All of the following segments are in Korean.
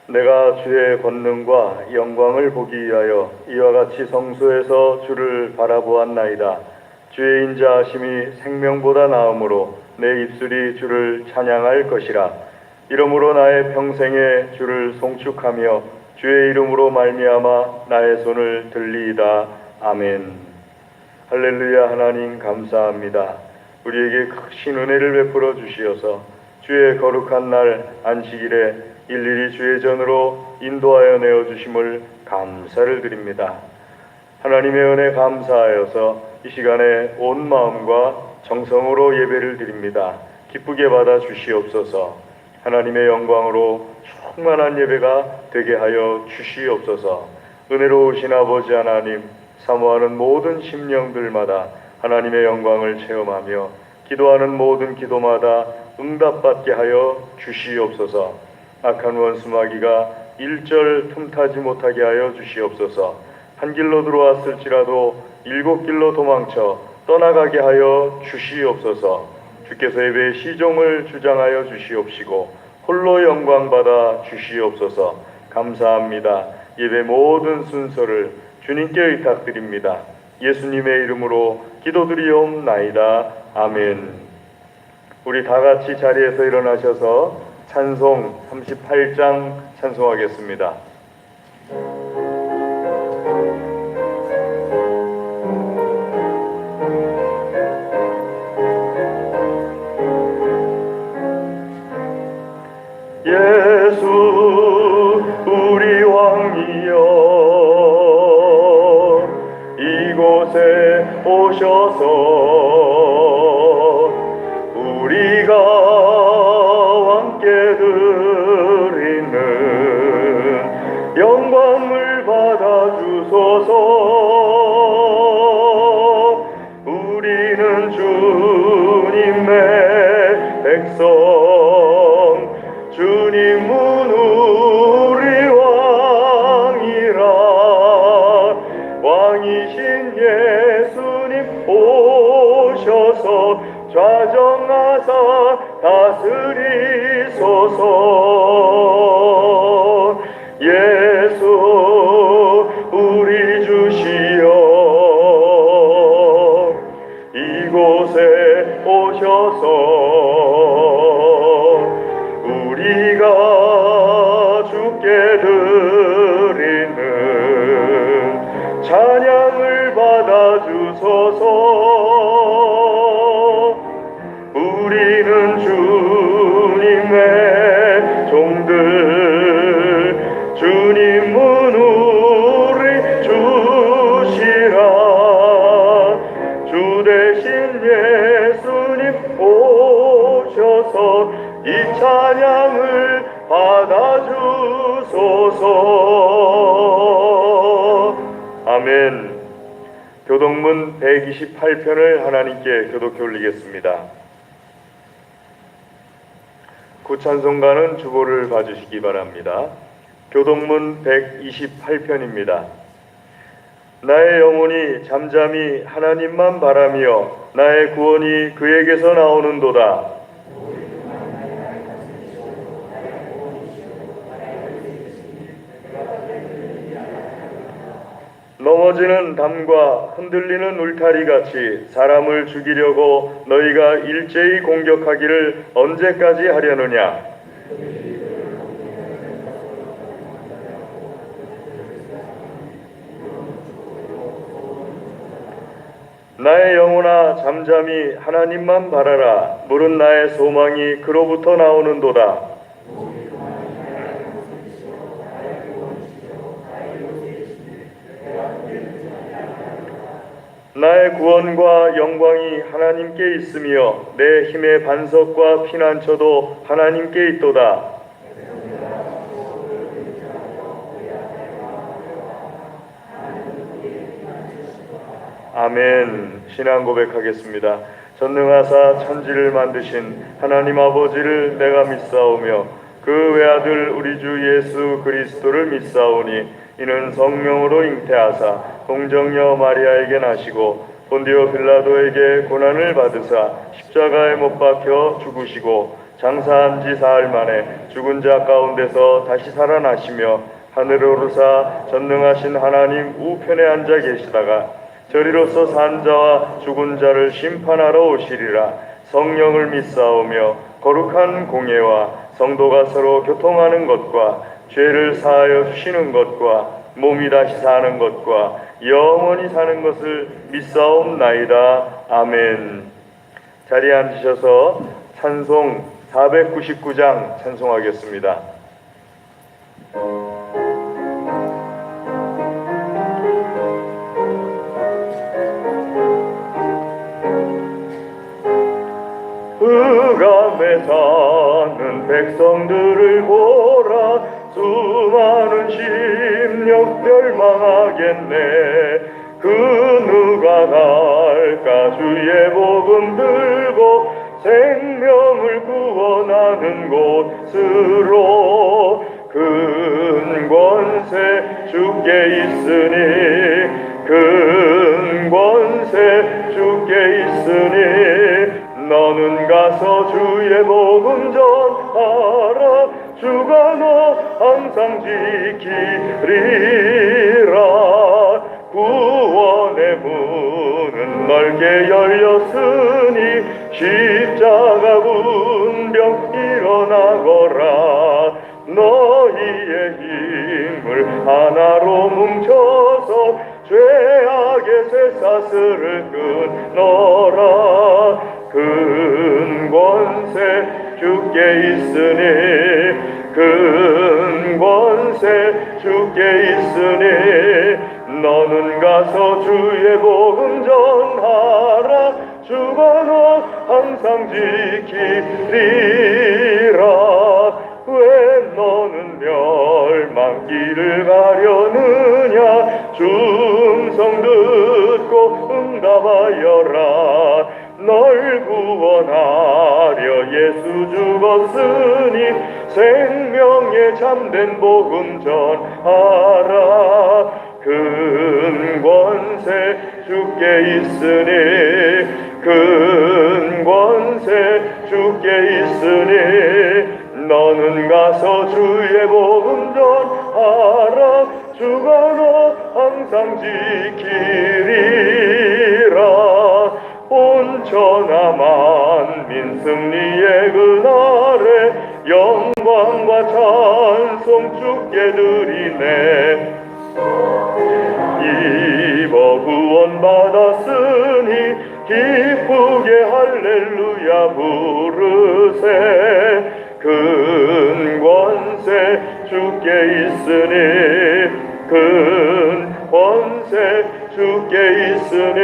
내가 주의 권능과 영광을 보기 위하여 이와 같이 성소에서 주를 바라보았나이다. 주의 인자하심이 생명보다 나음으로 내 입술이 주를 찬양할 것이라. 이러므로 나의 평생에 주를 송축하며 주의 이름으로 말미암아 나의 손을 들리이다. 아멘. 할렐루야. 하나님 감사합니다. 우리에게 크신 은혜를 베풀어 주시어서 주의 거룩한 날 안식일에 일일이 주의 전으로 인도하여 내어주심을 감사를 드립니다. 하나님의 은혜 감사하여서 이 시간에 온 마음과 정성으로 예배를 드립니다. 기쁘게 받아 주시옵소서. 하나님의 영광으로 충만한 예배가 되게 하여 주시옵소서. 은혜로우신 아버지 하나님, 사모하는 모든 심령들마다 하나님의 영광을 체험하며 기도하는 모든 기도마다 응답받게 하여 주시옵소서. 악한 원수 마귀가 일절 틈타지 못하게 하여 주시옵소서. 한 길로 들어왔을지라도 일곱 길로 도망쳐 떠나가게 하여 주시옵소서. 주께서 예배의 시종을 주장하여 주시옵시고 홀로 영광받아 주시옵소서. 감사합니다. 예배 모든 순서를 주님께 의탁드립니다. 예수님의 이름으로 기도드리옵나이다. 아멘. 우리 다같이 자리에서 일어나셔서 찬송 38장 찬송하겠습니다. 예수 우리 왕이여 이곳에 오셔서 우리가 함께 드리는 영광을 받아 주소서. 우리는 주님의 백성, 주님은 우리 왕이라. 왕이신 예수님 오셔서 좌정하사 다스리소서. 예수 우리 주시여 이곳에 오셔서 우리가 주께 드리는 찬양을 받아 주소서. 우리는 주님의 종들, 주님은 우리 주시라. 주 대신 예수님 오셔서 이 찬양을 받아 주소서. 아멘. 교동문 128편을 하나님께 교독해 올리겠습니다. 구찬송가는 주보를 봐주시기 바랍니다. 교동문 128편입니다. 나의 영혼이 잠잠히 하나님만 바라며 나의 구원이 그에게서 나오는도다. 넘어지는 담과 흔들리는 울타리같이 사람을 죽이려고 너희가 일제히 공격하기를 언제까지 하려느냐. 나의 영혼아 잠잠히 하나님만 바라라. 물은 나의 소망이 그로부터 나오는도다. 나의 구원과 영광이 하나님께 있으며 내 힘의 반석과 피난처도 하나님께 있도다. 아멘. 신앙 고백하겠습니다. 전능하사 천지를 만드신 하나님 아버지를 내가 믿사오며 그 외아들 우리 주 예수 그리스도를 믿사오니 이는 성령으로 잉태하사 동정녀 마리아에게 나시고 본디오 빌라도에게 고난을 받으사 십자가에 못 박혀 죽으시고 장사한 지 사흘 만에 죽은 자 가운데서 다시 살아나시며 하늘에 오르사 전능하신 하나님 우편에 앉아 계시다가 저리로서 산 자와 죽은 자를 심판하러 오시리라. 성령을 믿사오며 거룩한 공예와 성도가 서로 교통하는 것과 죄를 사하여 주시는 것과 몸이 다시 사는 것과 영원히 사는 것을 믿사옵나이다. 아멘. 자리에 앉으셔서 찬송 499장 찬송하겠습니다. 흑암에 사는 백성들을 보라. 수많은 심령 멸망하겠네. 그 누가 갈까 주의 복음 들고 생명을 구원하는 곳으로. 큰 권세 주께 있으니 큰 권세 주께 있으니 너는 가서 주의 복음 전하라. 주가 너 항상 지키리라. 구원의 문은 넓게 열렸으니 십자가 군병 일어나거라. 너희의 힘을 하나로 뭉쳐서 죄악의 쇠사슬을 끊어라. 큰 권세 주께 있으니 큰 권세 주께 있으니 너는 가서 주의 복음 전하라. 주가 너 항상 지키리라. 왜 너는 멸망길을 가려느냐. 충성 듣고 응답하여라. 널 구원하려 예수 죽었으니 생명에 참된 복음 전하라. 큰 권세 주께 있으니 큰 권세 주께 있으니 너는 가서 주의 복음 전하라. 주가 너 항상 지키리라. 온 천하 만민 승리의 그날에 영광과 찬송 주께 드리네. 입어 구원받았으니 기쁘게 할렐루야 부르세. 큰 권세 주께 있으니 큰 권세 주께 있으니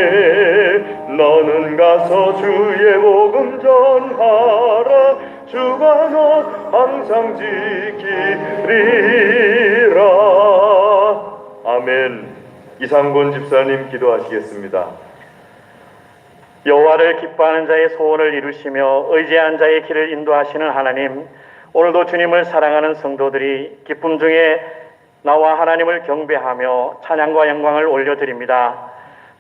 너는 가서 주의 복음 전하라. 주가 너 항상 지키리라. 아멘. 이상곤 집사님 기도하시겠습니다. 여호와를 기뻐하는 자의 소원을 이루시며 의지한 자의 길을 인도하시는 하나님, 오늘도 주님을 사랑하는 성도들이 기쁨 중에 나와 하나님을 경배하며 찬양과 영광을 올려드립니다.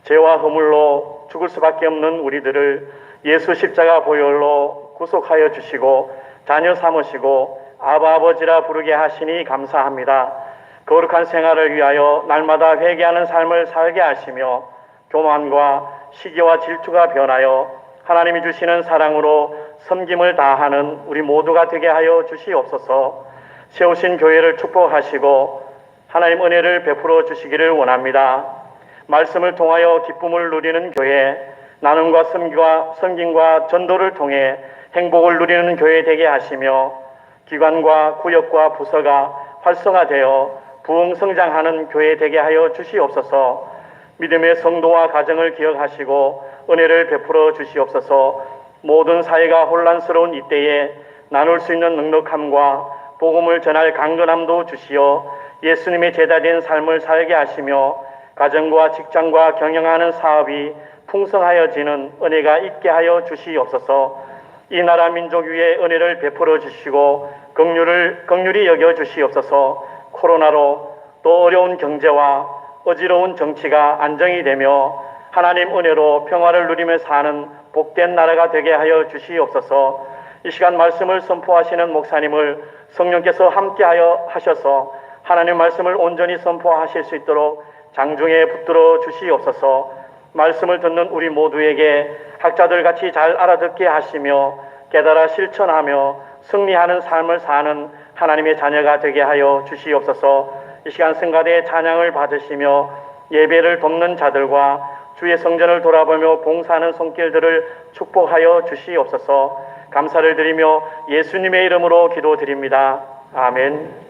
죄와 허물로 죽을 수밖에 없는 우리들을 예수 십자가 보혈로 구속하여 주시고 자녀 삼으시고 아바 아버지라 부르게 하시니 감사합니다. 거룩한 생활을 위하여 날마다 회개하는 삶을 살게 하시며 교만과 시기와 질투가 변하여 하나님이 주시는 사랑으로 섬김을 다하는 우리 모두가 되게 하여 주시옵소서. 세우신 교회를 축복하시고 하나님 은혜를 베풀어 주시기를 원합니다. 말씀을 통하여 기쁨을 누리는 교회, 나눔과 섬김과 전도를 통해 행복을 누리는 교회 되게 하시며 기관과 구역과 부서가 활성화되어 부흥성장하는 교회 되게 하여 주시옵소서. 믿음의 성도와 가정을 기억하시고 은혜를 베풀어 주시옵소서. 모든 사회가 혼란스러운 이때에 나눌 수 있는 넉넉함과 복음을 전할 강건함도 주시어 예수님의 제자된 삶을 살게 하시며 가정과 직장과 경영하는 사업이 풍성하여지는 은혜가 있게 하여 주시옵소서. 이 나라 민족 위에 은혜를 베풀어 주시고 긍휼히 여겨 주시옵소서. 코로나로 또 어려운 경제와 어지러운 정치가 안정이 되며 하나님 은혜로 평화를 누리며 사는 복된 나라가 되게 하여 주시옵소서. 이 시간 말씀을 선포하시는 목사님을 성령께서 함께하여 하셔서 하나님 말씀을 온전히 선포하실 수 있도록 장중에 붙들어 주시옵소서. 말씀을 듣는 우리 모두에게 학자들 같이 잘 알아듣게 하시며 깨달아 실천하며 승리하는 삶을 사는 하나님의 자녀가 되게 하여 주시옵소서. 이 시간 성가대의 찬양을 받으시며 예배를 돕는 자들과 주의 성전을 돌아보며 봉사하는 손길들을 축복하여 주시옵소서. 감사를 드리며 예수님의 이름으로 기도드립니다. 아멘.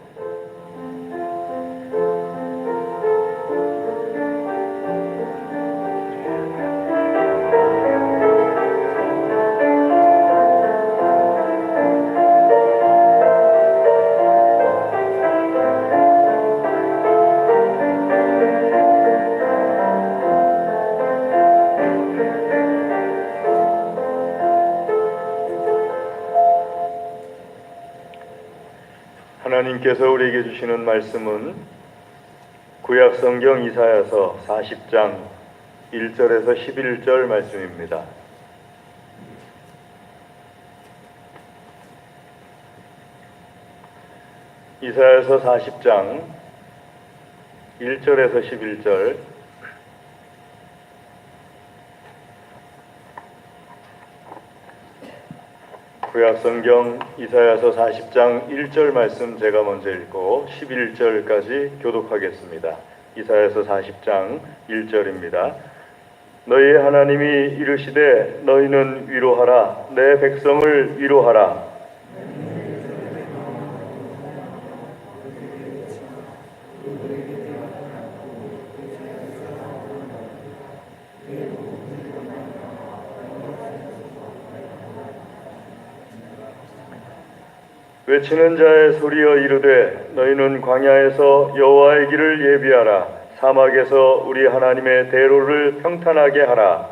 하나님께서 우리에게 주시는 말씀은 구약 성경 이사야서 40장 1절에서 11절 말씀입니다. 이사야서 40장 1절에서 11절. 구약 성경 이사야서 40장 1절 말씀 제가 먼저 읽고 11절까지 교독하겠습니다. 이사야서 40장 1절입니다. 너희 하나님이 이르시되 너희는 위로하라. 내 백성을 위로하라. 외치는 자의 소리여 이르되 너희는 광야에서 여호와의 길을 예비하라. 사막에서 우리 하나님의 대로를 평탄하게 하라.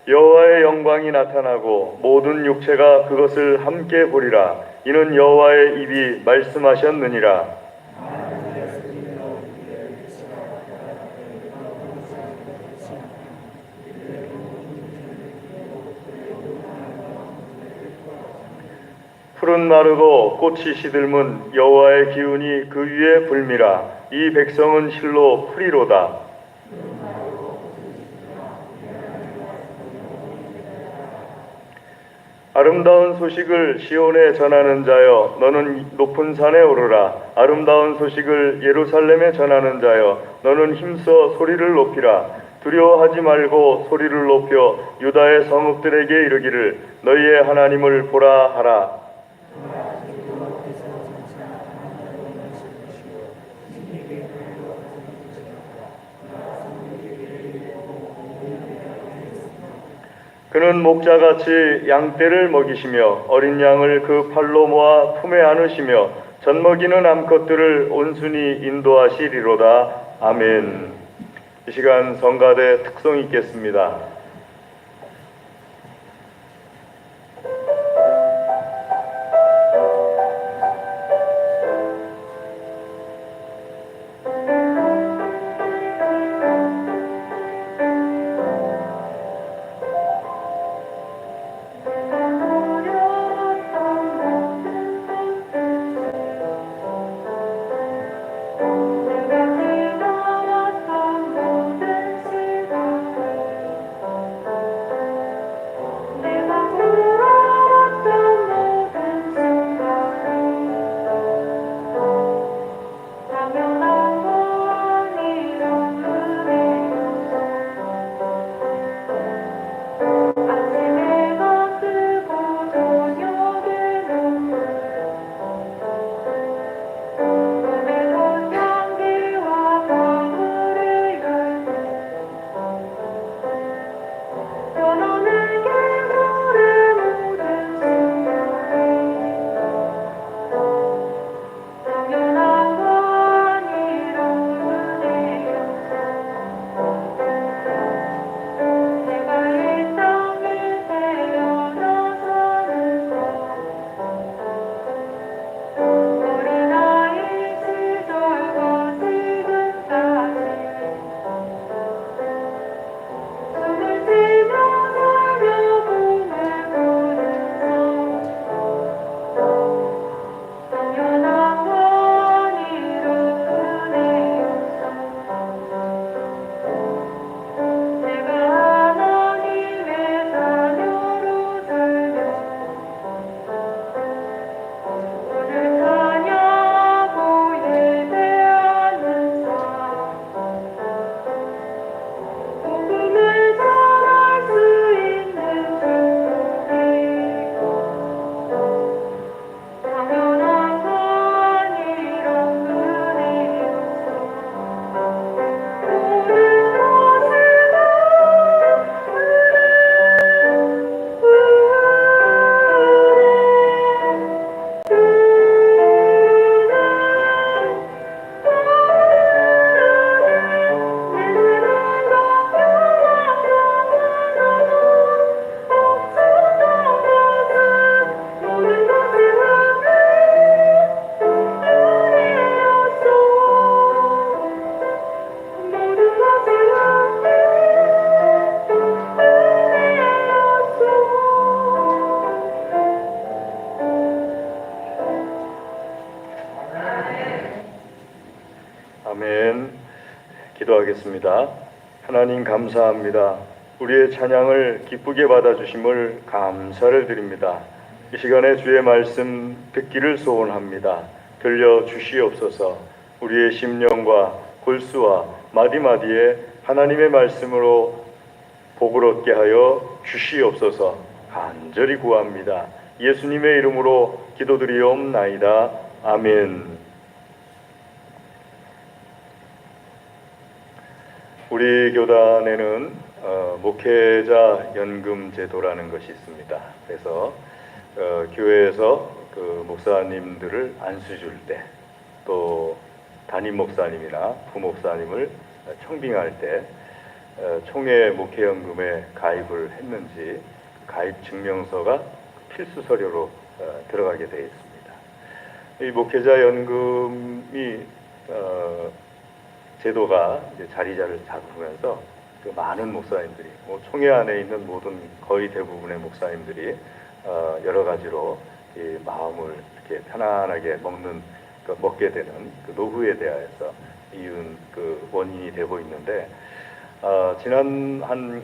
여호와의 영광이 나타나고 모든 육체가 그것을 함께 보리라. 이는 여호와의 입이 말씀하셨느니라. 풀은 마르고 꽃이 시들면 여호와의 기운이 그 위에 불미라. 이 백성은 실로 풀이로다. 아름다운 소식을 시온에 전하는 자여 너는 높은 산에 오르라. 아름다운 소식을 예루살렘에 전하는 자여 너는 힘써 소리를 높이라. 두려워하지 말고 소리를 높여 유다의 성읍들에게 이르기를 너희의 하나님을 보라 하라. 그는 목자같이 양떼를 먹이시며 어린 양을 그 팔로 모아 품에 안으시며 젖먹이는 암컷들을 온순히 인도하시리로다. 아멘. 이 시간 성가대 특송 있겠습니다. 기도하겠습니다. 하나님 감사합니다. 우리의 찬양을 기쁘게 받아주심을 감사를 드립니다. 이 시간에 주의 말씀 듣기를 소원합니다. 들려주시옵소서. 우리의 심령과 골수와 마디마디에 하나님의 말씀으로 복을 얻게 하여 주시옵소서. 간절히 구합니다. 예수님의 이름으로 기도드리옵나이다. 아멘. 우리 교단에는 목회자 연금 제도라는 것이 있습니다. 그래서 교회에서 그 목사님들을 안수 줄 때, 또 담임 목사님이나 부목사님을 청빙할 때 총회 목회연금에 가입을 했는지 가입 증명서가 필수 서류로 들어가게 되어 있습니다. 이 목회자 연금이 제도가 이제 자리를 잡으면서 그 많은 목사님들이, 총회 안에 있는 모든 거의 대부분의 목사님들이 여러 가지로 이 마음을 이렇게 편안하게 먹게 되는 그 노후에 대하여서 이은 그 원인이 되고 있는데, 지난 한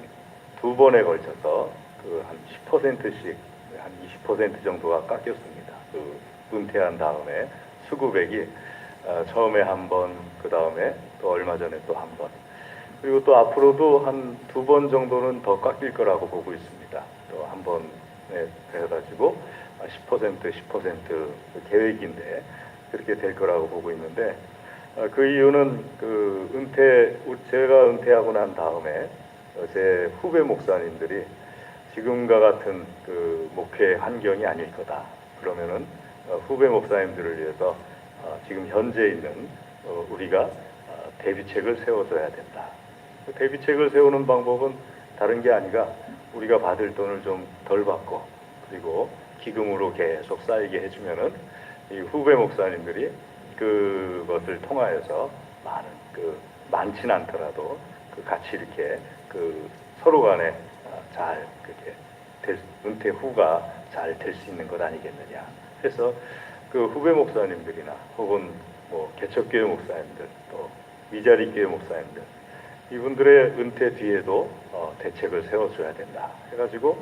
두 번에 걸쳐서 그 한 10%씩 한 20% 정도가 깎였습니다. 그 은퇴한 다음에 수급액이 처음에 한 번, 그 다음에 또 얼마 전에 또 한 번, 그리고 또 앞으로도 한 두 번 정도는 더 깎일 거라고 보고 있습니다. 또 한 번에 해가지고 10% 계획인데 그렇게 될 거라고 보고 있는데, 그 이유는 제가 은퇴하고 난 다음에 제 후배 목사님들이 지금과 같은 그 목회 환경이 아닐 거다. 그러면은 후배 목사님들을 위해서 지금 현재 있는 우리가 대비책을 세워줘야 된다. 그 대비책을 세우는 방법은 다른 게 아니라 우리가 받을 돈을 좀 덜 받고, 그리고 기금으로 계속 쌓이게 해주면은 이 후배 목사님들이 그것을 통하여서 많진 않더라도 같이 이렇게 서로 간에 잘 은퇴 후가 잘 될 수 있는 것 아니겠느냐. 그래서 그 후배 목사님들이나 혹은 개척교회 목사님들, 또 미자리교회 목사님들, 이분들의 은퇴 뒤에도 대책을 세워줘야 된다 해가지고,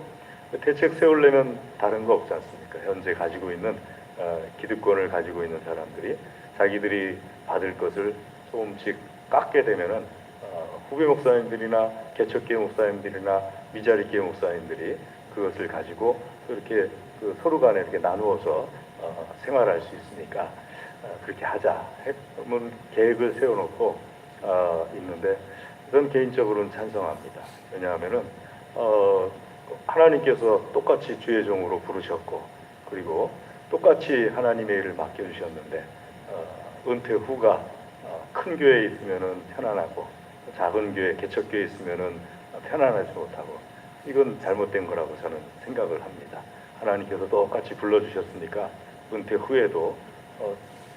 대책 세우려면 다른 거 없지 않습니까? 현재 가지고 있는 기득권을 가지고 있는 사람들이 자기들이 받을 것을 조금씩 깎게 되면은 후배 목사님들이나 개척교회 목사님들이나 미자리교회 목사님들이 그것을 가지고 이렇게 서로 간에 이렇게 나누어서 생활할 수 있으니까 그렇게 하자. 계획을 세워놓고 있는데, 저는 개인적으로는 찬성합니다. 왜냐하면은 하나님께서 똑같이 주의 종으로 부르셨고, 그리고 똑같이 하나님의 일을 맡겨주셨는데, 은퇴 후가 큰 교회에 있으면은 편안하고, 작은 교회, 개척교회에 있으면은 편안하지 못하고, 이건 잘못된 거라고 저는 생각을 합니다. 하나님께서 똑같이 불러주셨으니까 은퇴 후에도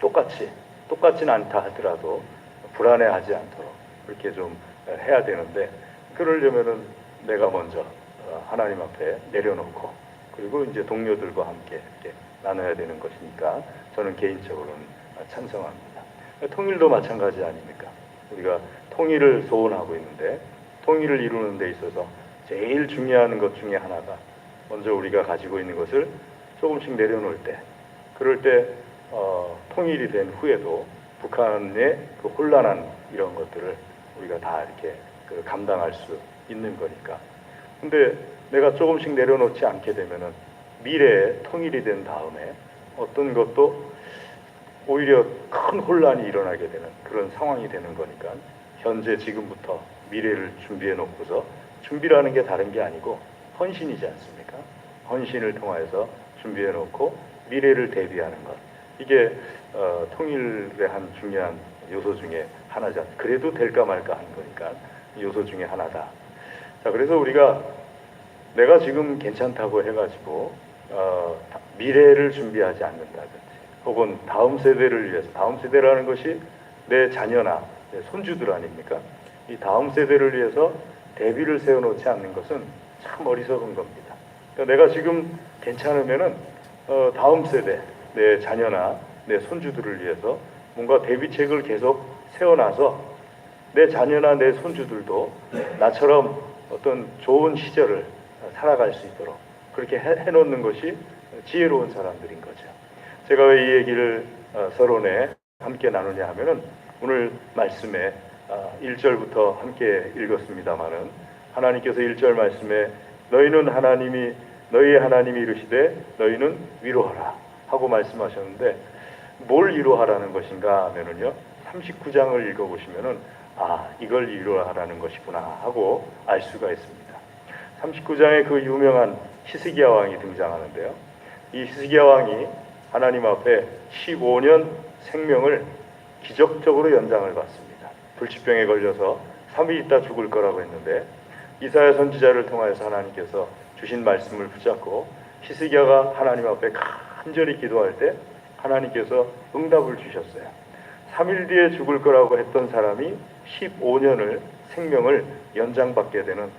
똑같지는 않다 하더라도 불안해하지 않도록 그렇게 좀 해야 되는데, 그러려면은 내가 먼저 하나님 앞에 내려놓고, 그리고 이제 동료들과 함께 이렇게 나눠야 되는 것이니까 저는 개인적으로는 찬성합니다. 통일도 마찬가지 아닙니까? 우리가 통일을 소원하고 있는데, 통일을 이루는 데 있어서 제일 중요한 것 중에 하나가, 먼저 우리가 가지고 있는 것을 조금씩 내려놓을 때, 그럴 때 통일이 된 후에도 북한의 그 혼란한 이런 것들을 우리가 다 이렇게 감당할 수 있는 거니까. 근데 내가 조금씩 내려놓지 않게 되면은 미래에 통일이 된 다음에 어떤 것도 오히려 큰 혼란이 일어나게 되는 그런 상황이 되는 거니까, 현재 지금부터 미래를 준비해 놓고서, 준비라는 게 다른 게 아니고 헌신이지 않습니까? 헌신을 통해서 준비해 놓고 미래를 대비하는 것, 이게 통일의 한 중요한 요소 중에 하나죠. 그래도 될까 말까 하는 거니까 요소 중에 하나다. 자, 그래서 우리가 내가 지금 괜찮다고 해가지고 미래를 준비하지 않는다든지, 혹은 다음 세대를 위해서, 다음 세대라는 것이 내 자녀나 내 손주들 아닙니까? 이 다음 세대를 위해서 대비를 세워놓지 않는 것은 참 어리석은 겁니다. 그러니까 내가 지금 괜찮으면은 다음 세대, 내 자녀나 내 손주들을 위해서 뭔가 대비책을 계속 세워놔서 내 자녀나 내 손주들도 나처럼 어떤 좋은 시절을 살아갈 수 있도록 그렇게 해놓는 것이 지혜로운 사람들인 거죠. 제가 왜 이 얘기를 서론에 함께 나누냐 하면은 오늘 말씀에 1절부터 함께 읽었습니다마는 하나님께서 1절 말씀에 너희는 너희의 하나님이 이르시되 너희는 위로하라 하고 말씀하셨는데 뭘 위로하라는 것인가 하면은요 39장을 읽어보시면은 이걸 위로하라는 것이구나 하고 알 수가 있습니다. 39장에 그 유명한 히스기야 왕이 등장하는데요. 이 히스기야 왕이 하나님 앞에 15년 생명을 기적적으로 연장을 받습니다. 불치병에 걸려서 3일 있다 죽을 거라고 했는데 이사야 선지자를 통하여서 하나님께서 주신 말씀을 붙잡고 히스기야가 하나님 앞에 간절히 기도할 때 하나님께서 응답을 주셨어요. 3일 뒤에 죽을 거라고 했던 사람이 15년을 생명을 연장받게 되는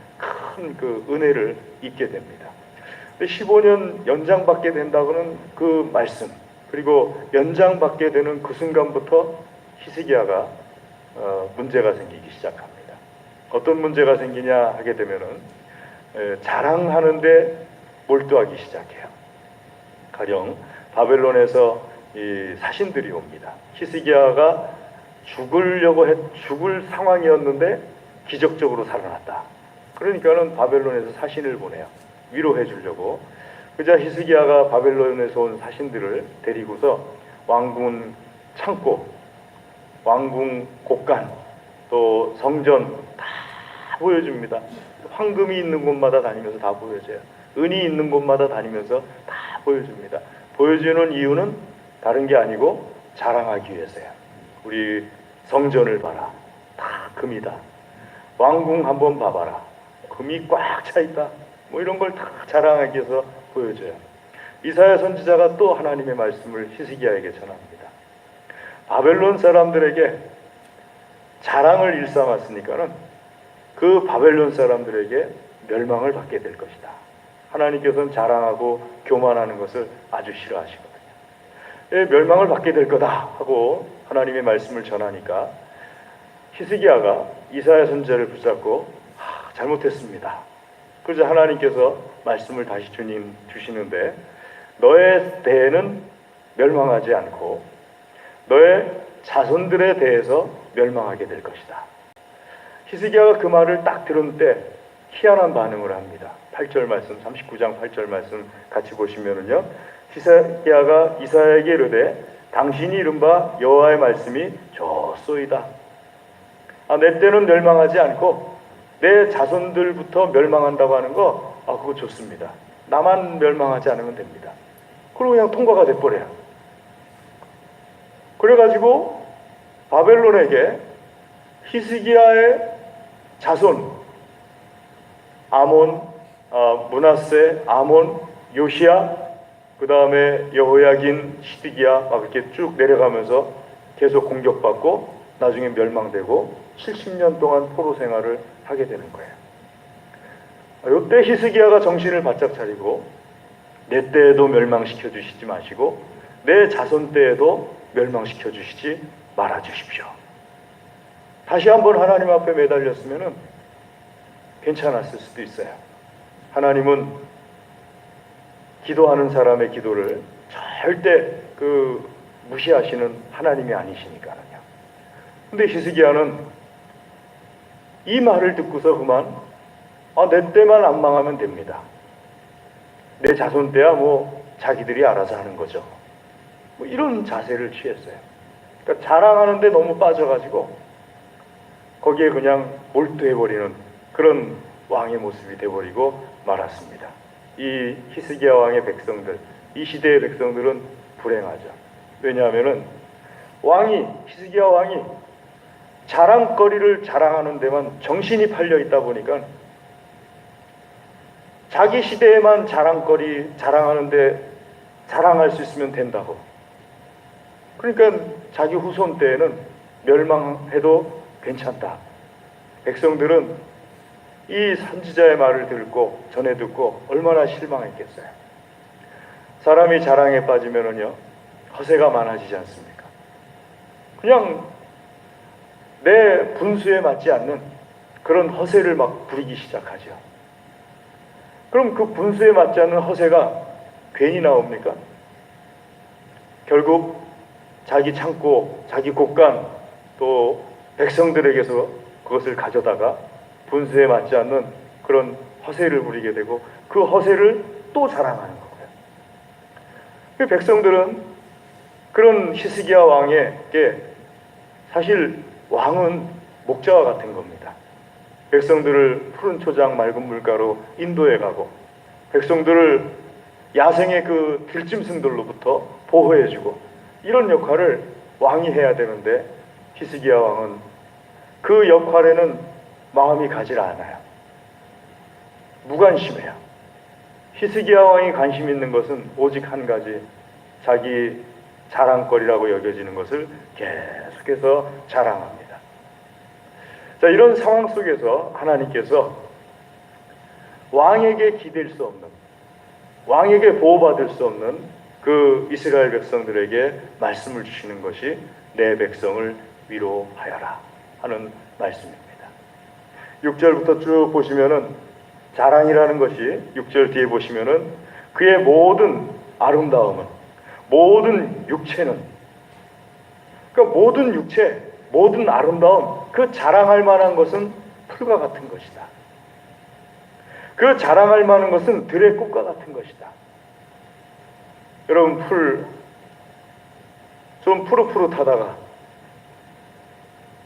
큰 그 은혜를 잊게 됩니다. 15년 연장받게 된다고는 그 말씀 그리고 연장받게 되는 그 순간부터 히스기야가 문제가 생기기 시작합니다. 어떤 문제가 생기냐 하게 되면은 자랑하는데 몰두하기 시작해요. 가령 바벨론에서 이 사신들이 옵니다. 히스기야가 죽을 상황이었는데 기적적으로 살아났다. 그러니까는 바벨론에서 사신을 보내요. 위로해 주려고. 그자 히스기야가 바벨론에서 온 사신들을 데리고서 왕궁 창고, 왕궁 곳간, 또 성전 다 보여줍니다. 황금이 있는 곳마다 다니면서 다 보여줘요. 은이 있는 곳마다 다니면서 다 보여줍니다. 보여주는 이유는 다른 게 아니고 자랑하기 위해서요. 우리 성전을 봐라. 다 금이다. 왕궁 한번 봐봐라. 금이 꽉 차 있다. 뭐 이런 걸 다 자랑하기 위해서 보여줘요. 이사야 선지자가 또 하나님의 말씀을 히스기야에게 전합니다. 바벨론 사람들에게 자랑을 일삼았으니까는 그 바벨론 사람들에게 멸망을 받게 될 것이다. 하나님께서는 자랑하고 교만하는 것을 아주 싫어하시거든요. 멸망을 받게 될 거다 하고 하나님의 말씀을 전하니까 히스기야가 이사야 선지자를 붙잡고 잘못했습니다. 그래서 하나님께서 말씀을 다시 주시는데 너의 대에는 멸망하지 않고 너의 자손들에 대해서 멸망하게 될 것이다. 히스기야가 그 말을 딱 들은 때 희한한 반응을 합니다. 8절 말씀, 39장 8절 말씀 같이 보시면은요. 히스기야가 이사야에게 이르되 당신이 이른바 여호와의 말씀이 좋소이다. 내 때는 멸망하지 않고 내 자손들부터 멸망한다고 하는 거 그거 좋습니다. 나만 멸망하지 않으면 됩니다. 그리고 그냥 통과가 돼버려요. 그래가지고 바벨론에게 히스기야의 자손 아몬, 므낫세, 아몬, 요시야, 그 다음에 여호야긴, 시드기야 막 이렇게 쭉 내려가면서 계속 공격받고 나중에 멸망되고 70년 동안 포로 생활을 하게 되는 거예요. 이때 히스기야가 정신을 바짝 차리고 내 때에도 멸망시켜 주시지 마시고 내 자손 때에도 멸망시켜 주시지 말아 주십시오. 다시 한번 하나님 앞에 매달렸으면은 괜찮았을 수도 있어요. 하나님은 기도하는 사람의 기도를 절대 무시하시는 하나님이 아니시니까요. 근데 히스기야는 이 말을 듣고서 그만 내 때만 안 망하면 됩니다. 내 자손 때야 뭐 자기들이 알아서 하는 거죠. 뭐 이런 자세를 취했어요. 그러니까 자랑하는데 너무 빠져가지고 거기에 그냥 몰두해버리는 그런 왕의 모습이 돼버리고 말았습니다. 이 히스기야 왕의 백성들, 이 시대의 백성들은 불행하죠. 왜냐하면은 히스기야 왕이 자랑거리를 자랑하는 데만 정신이 팔려 있다 보니까 자기 시대에만 자랑하는데 자랑할 수 있으면 된다고. 그러니까 자기 후손 때에는 멸망해도 괜찮다. 백성들은 이 선지자의 말을 전해 듣고 얼마나 실망했겠어요. 사람이 자랑에 빠지면은요 허세가 많아지지 않습니까? 그냥 내 분수에 맞지 않는 그런 허세를 막 부리기 시작하죠. 그럼 그 분수에 맞지 않는 허세가 괜히 나옵니까? 결국 자기 창고, 자기 곳간, 또 백성들에게서 그것을 가져다가 분수에 맞지 않는 그런 허세를 부리게 되고 그 허세를 또 자랑하는 거예요. 그 백성들은 그런 히스기야 왕에게 사실 왕은 목자와 같은 겁니다. 백성들을 푸른 초장 맑은 물가로 인도해 가고 백성들을 야생의 그 들짐승들로부터 보호해주고 이런 역할을 왕이 해야 되는데 히스기야 왕은 그 역할에는 마음이 가지 않아요. 무관심해요. 히스기야 왕이 관심 있는 것은 오직 한 가지, 자기 자랑거리라고 여겨지는 것을 계속해서 자랑합니다. 자, 이런 상황 속에서 하나님께서 왕에게 기댈 수 없는, 왕에게 보호받을 수 없는 그 이스라엘 백성들에게 말씀을 주시는 것이 내 백성을 위로하여라 하는 말씀입니다. 6절부터 쭉 보시면은 자랑이라는 것이 6절 뒤에 보시면은 그의 모든 아름다움은, 모든 육체는, 그러니까 모든 육체, 모든 아름다움, 그 자랑할 만한 것은 풀과 같은 것이다. 그 자랑할 만한 것은 들의 꽃과 같은 것이다. 여러분, 풀 좀 푸릇푸릇하다가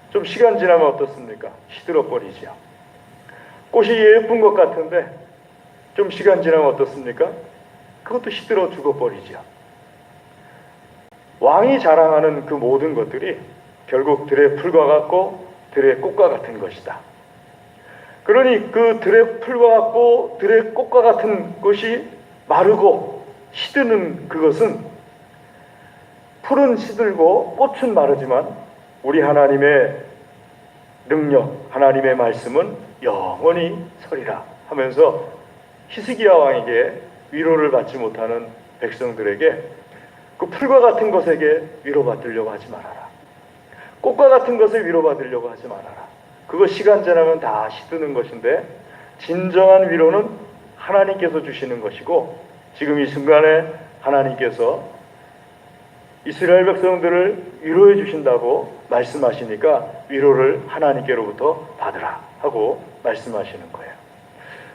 좀 시간 지나면 어떻습니까? 시들어 버리죠. 꽃이 예쁜 것 같은데 좀 시간 지나면 어떻습니까? 그것도 시들어 죽어버리죠. 왕이 자랑하는 그 모든 것들이 결국 들의 풀과 같고 들의 꽃과 같은 것이다. 그러니 그 들의 풀과 같고 들의 꽃과 같은 것이 마르고 시드는 그것은, 풀은 시들고 꽃은 마르지만 우리 하나님의 능력, 하나님의 말씀은 영원히 서리라 하면서 히스기야 왕에게 위로를 받지 못하는 백성들에게 그 풀과 같은 것에게 위로받으려고 하지 말아라. 꽃과 같은 것을 위로받으려고 하지 말아라. 그거 시간 지나면 다 시드는 것인데 진정한 위로는 하나님께서 주시는 것이고, 지금 이 순간에 하나님께서 이스라엘 백성들을 위로해 주신다고 말씀하시니까 위로를 하나님께로부터 받으라 하고 말씀하시는 거예요.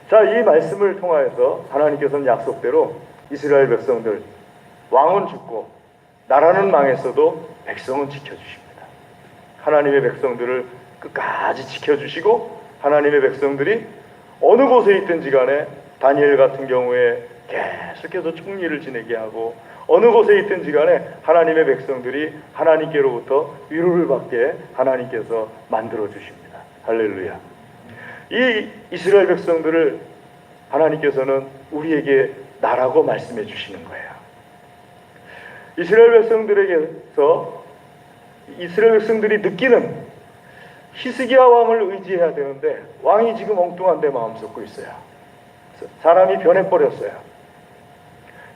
자, 이 말씀을 통하여서 하나님께서는 약속대로 이스라엘 백성들, 왕은 죽고 나라는 망했어도 백성은 지켜주십니다. 하나님의 백성들을 끝까지 지켜주시고 하나님의 백성들이 어느 곳에 있든지 간에 다니엘 같은 경우에 계속해서 총리를 지내게 하고 어느 곳에 있든지 간에 하나님의 백성들이 하나님께로부터 위로를 받게 하나님께서 만들어 주십니다. 할렐루야. 이 이스라엘 백성들을 하나님께서는 우리에게 나라고 말씀해 주시는 거예요. 이스라엘 백성들에게서 이스라엘 백성들이 느끼는 히스기야 왕을 의지해야 되는데 왕이 지금 엉뚱한 데 마음 쏟고 있어요. 사람이 변해버렸어요.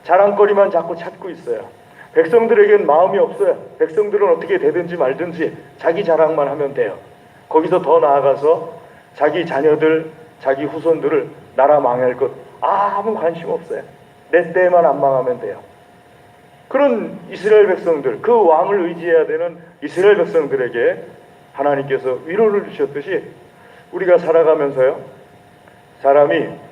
자랑거리만 자꾸 찾고 있어요. 백성들에겐 마음이 없어요. 백성들은 어떻게 되든지 말든지 자기 자랑만 하면 돼요. 거기서 더 나아가서 자기 자녀들, 자기 후손들을 나라 망할 것 아무 관심 없어요. 내 때만 안 망하면 돼요. 그런 이스라엘 백성들, 그 왕을 의지해야 되는 이스라엘 백성들에게 하나님께서 위로를 주셨듯이 우리가 살아가면서요, 사람이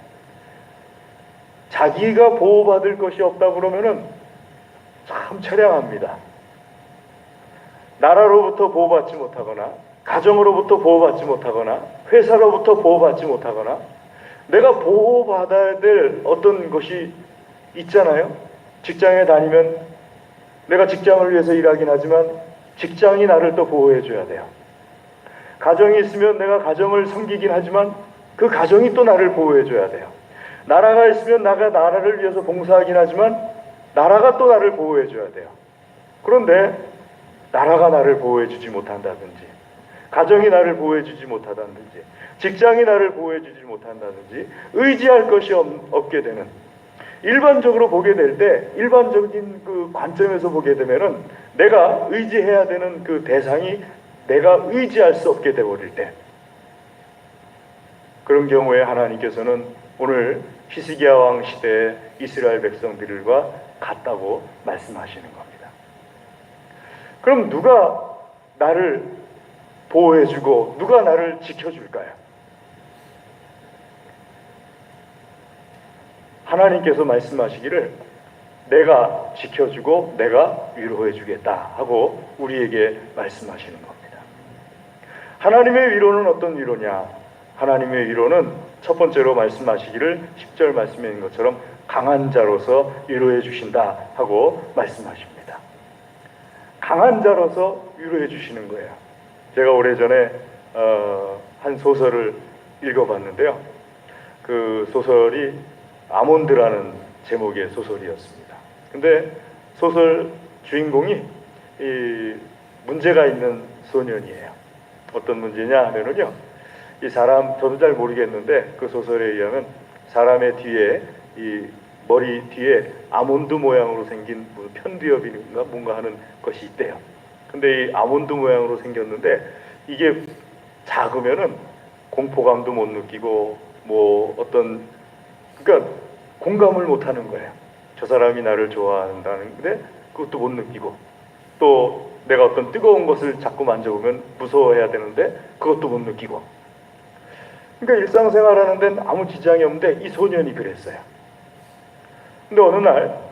자기가 보호받을 것이 없다 그러면은 참 처량합니다. 나라로부터 보호받지 못하거나 가정으로부터 보호받지 못하거나 회사로부터 보호받지 못하거나 내가 보호받아야 될 어떤 것이 있잖아요. 직장에 다니면 내가 직장을 위해서 일하긴 하지만 직장이 나를 또 보호해 줘야 돼요. 가정이 있으면 내가 가정을 섬기긴 하지만 그 가정이 또 나를 보호해 줘야 돼요. 나라가 있으면 내가 나라를 위해서 봉사하긴 하지만 나라가 또 나를 보호해 줘야 돼요. 그런데 나라가 나를 보호해 주지 못한다든지 가정이 나를 보호해 주지 못한다든지 직장이 나를 보호해 주지 못한다든지 의지할 것이 없게 되는, 일반적으로 보게 될 때 일반적인 그 관점에서 보게 되면은 내가 의지해야 되는 그 대상이 내가 의지할 수 없게 되어버릴 때, 그런 경우에 하나님께서는 오늘 히스기야 왕 시대의 이스라엘 백성들과 같다고 말씀하시는 겁니다. 그럼 누가 나를 보호해주고 누가 나를 지켜줄까요? 하나님께서 말씀하시기를 내가 지켜주고 내가 위로해주겠다 하고 우리에게 말씀하시는 겁니다. 하나님의 위로는 어떤 위로냐? 하나님의 위로는 첫 번째로 말씀하시기를 10절 말씀에 있는 것처럼 강한 자로서 위로해 주신다 하고 말씀하십니다. 강한 자로서 위로해 주시는 거예요. 제가 오래전에 한 소설을 읽어봤는데요. 그 소설이 아몬드라는 제목의 소설이었습니다. 근데 소설 주인공이 이 문제가 있는 소년이에요. 어떤 문제냐 하면은요, 이 사람, 저도 잘 모르겠는데 그 소설에 의하면 사람의 뒤에, 이 머리 뒤에 아몬드 모양으로 생긴 편두엽인가 뭔가 하는 것이 있대요. 근데 이 아몬드 모양으로 생겼는데 이게 작으면은 공포감도 못 느끼고 뭐 어떤, 그러니까 공감을 못 하는 거예요. 저 사람이 나를 좋아한다는데 그것도 못 느끼고, 또 내가 어떤 뜨거운 것을 자꾸 만져보면 무서워해야 되는데 그것도 못 느끼고, 그러니까 일상생활하는 데는 아무 지장이 없는데 이 소년이 그랬어요. 근데 어느 날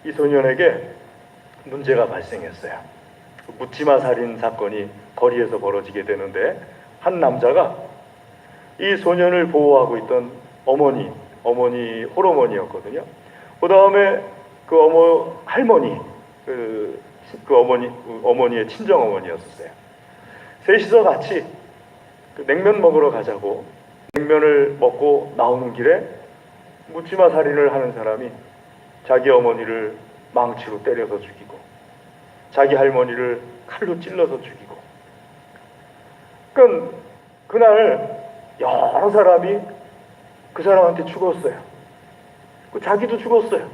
이 소년에게 문제가 발생했어요. 묻지마 살인 사건이 거리에서 벌어지게 되는데, 한 남자가 이 소년을 보호하고 있던 어머니 홀어머니였거든요. 그 다음에 그 할머니, 그 어머니의 친정 어머니였었어요. 셋이서 같이 그 냉면 먹으러 가자고, 냉면을 먹고 나오는 길에 묻지마 살인을 하는 사람이 자기 어머니를 망치로 때려서 죽이고, 자기 할머니를 칼로 찔러서 죽이고, 그러니까 그날 여러 사람이 그 사람한테 죽었어요. 자기도 죽었어요.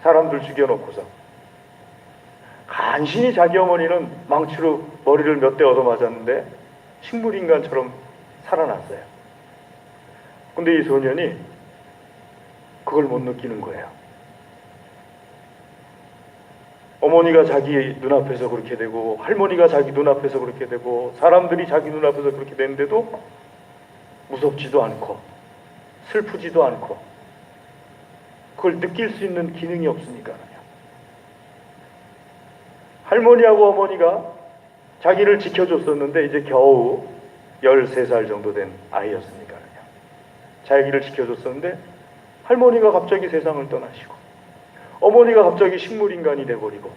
사람들 죽여놓고서. 간신히 자기 어머니는 망치로 머리를 몇 대 얻어맞았는데 식물인간처럼 살아났어요. 근데 이 소년이 그걸 못 느끼는 거예요. 어머니가 자기 눈앞에서 그렇게 되고, 할머니가 자기 눈앞에서 그렇게 되고, 사람들이 자기 눈앞에서 그렇게 되는데도 무섭지도 않고 슬프지도 않고 그걸 느낄 수 있는 기능이 없으니까요. 할머니하고 어머니가 자기를 지켜줬었는데 이제 겨우 13살 정도 된 아이였으니까요. 자기를 지켜줬었는데 할머니가 갑자기 세상을 떠나시고, 어머니가 갑자기 식물인간이 돼버리고,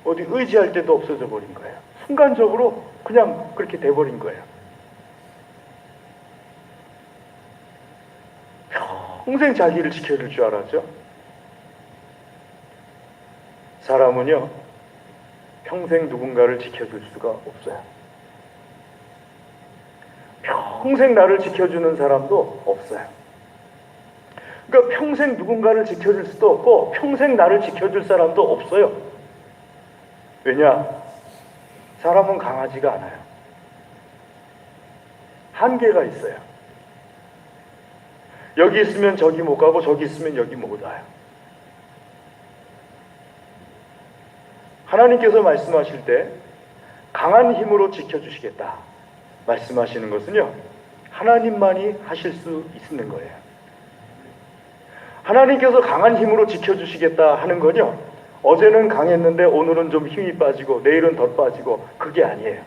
어디 의지할 데도 없어져 버린 거예요. 순간적으로 그냥 그렇게 돼버린 거예요. 평생 자기를 지켜줄 줄 알았죠? 사람은요, 평생 누군가를 지켜줄 수가 없어요. 평생 나를 지켜주는 사람도 없어요. 그러니까 평생 누군가를 지켜줄 수도 없고 평생 나를 지켜줄 사람도 없어요. 왜냐? 사람은 강하지가 않아요. 한계가 있어요. 여기 있으면 저기 못 가고 저기 있으면 여기 못 와요. 하나님께서 말씀하실 때 강한 힘으로 지켜주시겠다 말씀하시는 것은요, 하나님만이 하실 수 있는 거예요. 하나님께서 강한 힘으로 지켜주시겠다 하는 건요, 어제는 강했는데 오늘은 좀 힘이 빠지고 내일은 더 빠지고, 그게 아니에요.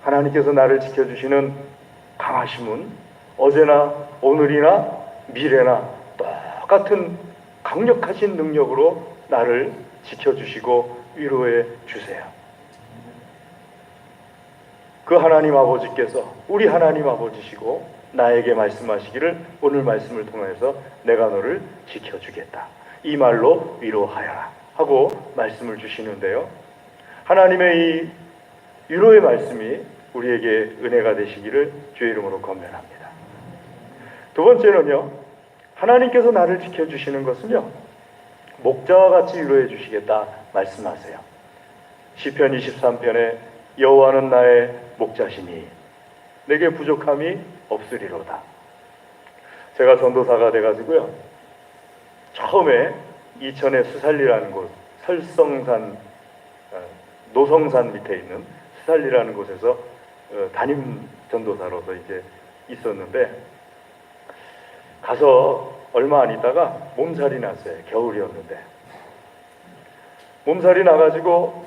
하나님께서 나를 지켜주시는 강하심은 어제나 오늘이나 미래나 똑같은 강력하신 능력으로 나를 지켜주시고 위로해 주세요. 그 하나님 아버지께서 우리 하나님 아버지시고 나에게 말씀하시기를 오늘 말씀을 통해서 내가 너를 지켜주겠다, 이 말로 위로하여라 하고 말씀을 주시는데요, 하나님의 이 위로의 말씀이 우리에게 은혜가 되시기를 주의 이름으로 권면합니다. 두 번째는요, 하나님께서 나를 지켜주시는 것은요, 목자와 같이 위로해 주시겠다 말씀하세요. 시편 23편에 여호와는 나의 목자시니 내게 부족함이 없으리로다. 제가 전도사가 돼가지고요, 처음에 이천의 수살리라는 곳, 설성산, 노성산 밑에 있는 수살리라는 곳에서 담임 전도사로서 이제 있었는데, 가서 얼마 안 있다가 몸살이 났어요. 겨울이었는데 몸살이 나가지고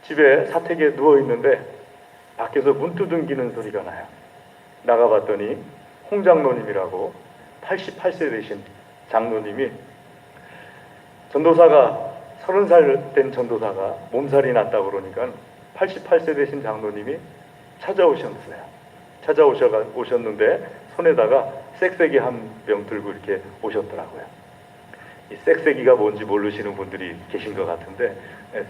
집에 사택에 누워 있는데 밖에서 문 두둥기는 소리가 나요. 나가봤더니 홍 장로님이라고 88세 되신 장로님이, 전도사가 30살 된 전도사가 몸살이 났다고 그러니까 88세 되신 장로님이 오셨는데 손에다가 쌕쌕이 한 병 들고 이렇게 오셨더라고요. 이 쌕쌕이가 뭔지 모르시는 분들이 계신 것 같은데,